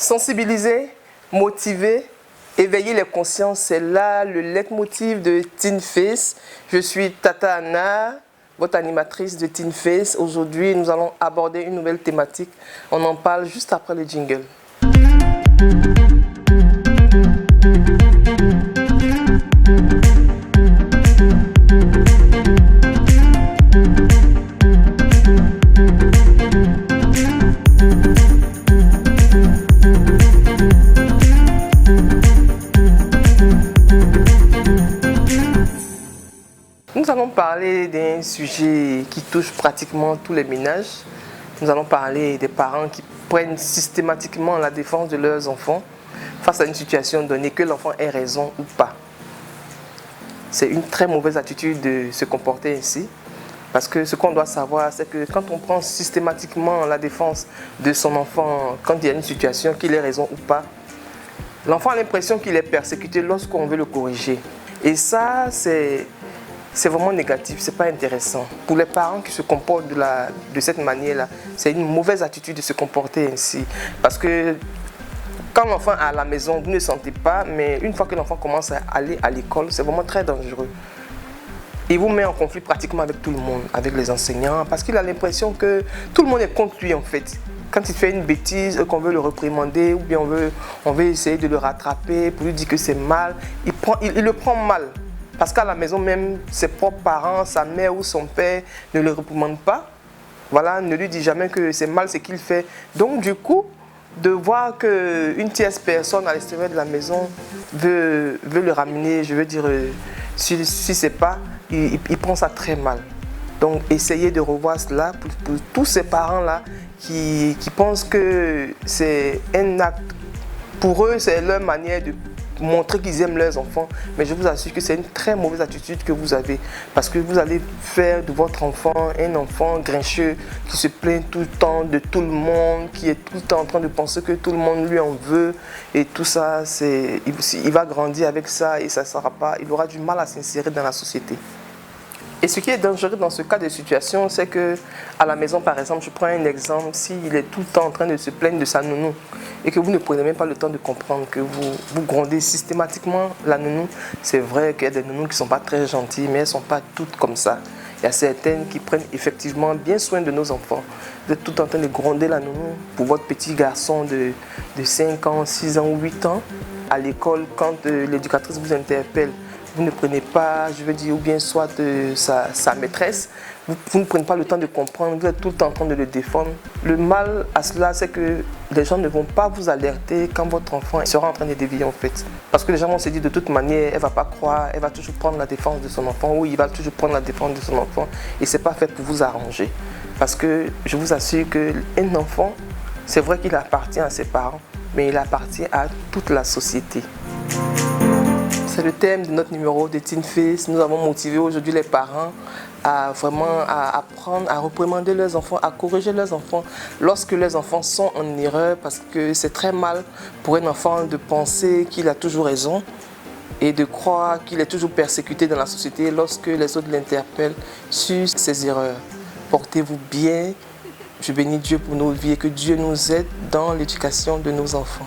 Sensibiliser, motiver, éveiller les consciences, c'est là le leitmotiv de Teen Face. Je suis Tata Anna, votre animatrice de Teen Face. Aujourd'hui, nous allons aborder une nouvelle thématique. On en parle juste après le jingle. Nous allons parler d'un sujet qui touche pratiquement tous les ménages. Nous allons parler des parents qui prennent systématiquement la défense de leurs enfants face à une situation donnée, que l'enfant ait raison ou pas. C'est une très mauvaise attitude de se comporter ainsi. Parce que ce qu'on doit savoir, c'est que quand on prend systématiquement la défense de son enfant, quand il y a une situation, qu'il ait raison ou pas, l'enfant a l'impression qu'il est persécuté lorsqu'on veut le corriger. Et ça, c'est vraiment négatif, c'est pas intéressant. Pour les parents qui se comportent de cette manière-là, c'est une mauvaise attitude de se comporter ainsi. Parce que quand l'enfant est à la maison, vous ne sentez pas, mais une fois que l'enfant commence à aller à l'école, c'est vraiment très dangereux. Il vous met en conflit pratiquement avec tout le monde, avec les enseignants, parce qu'il a l'impression que tout le monde est contre lui en fait. Quand il fait une bêtise, qu'on veut le réprimander, ou bien on veut essayer de le rattraper pour lui dire que c'est mal, il le prend mal. Parce qu'à la maison même, ses propres parents, sa mère ou son père ne le réprimandent pas. Voilà, ne lui dit jamais que c'est mal ce qu'il fait. Donc du coup, de voir qu'une tierce personne à l'extérieur de la maison veut le ramener, je veux dire, si c'est pas, il prend ça très mal. Donc essayez de revoir cela pour tous ces parents-là qui pensent que c'est un acte. Pour eux, c'est leur manière de montrer qu'ils aiment leurs enfants, mais je vous assure que c'est une très mauvaise attitude que vous avez, parce que vous allez faire de votre enfant un enfant grincheux qui se plaint tout le temps de tout le monde, qui est tout le temps en train de penser que tout le monde lui en veut, et tout ça, il va grandir avec ça et ça ne sera pas, il aura du mal à s'insérer dans la société. Et ce qui est dangereux dans ce cas de situation, c'est que à la maison, par exemple, je prends un exemple, s'il est tout le temps en train de se plaindre de sa nounou et que vous ne prenez même pas le temps de comprendre, que vous grondez systématiquement la nounou, c'est vrai qu'il y a des nounous qui ne sont pas très gentilles, mais elles ne sont pas toutes comme ça. Il y a certaines qui prennent effectivement bien soin de nos enfants. Vous êtes tout en train de gronder la nounou pour votre petit garçon de 5 ans, 6 ans ou 8 ans. À l'école, quand l'éducatrice vous interpelle, vous ne prenez pas, je veux dire, ou bien soit sa maîtresse, vous ne prenez pas le temps de comprendre, vous êtes tout le temps en train de le défendre. Le mal à cela, c'est que les gens ne vont pas vous alerter quand votre enfant sera en train de dévier en fait. Parce que les gens vont se dire de toute manière, elle ne va pas croire, elle va toujours prendre la défense de son enfant, ou il va toujours prendre la défense de son enfant, et ce n'est pas fait pour vous arranger. Parce que je vous assure qu'un enfant, c'est vrai qu'il appartient à ses parents, mais il appartient à toute la société. C'est le thème de notre numéro de Teen Face. Nous avons motivé aujourd'hui les parents à vraiment apprendre à réprimander leurs enfants, à corriger leurs enfants lorsque leurs enfants sont en erreur, parce que c'est très mal pour un enfant de penser qu'il a toujours raison et de croire qu'il est toujours persécuté dans la société lorsque les autres l'interpellent sur ses erreurs. Portez-vous bien. Je bénis Dieu pour nos vies et que Dieu nous aide dans l'éducation de nos enfants.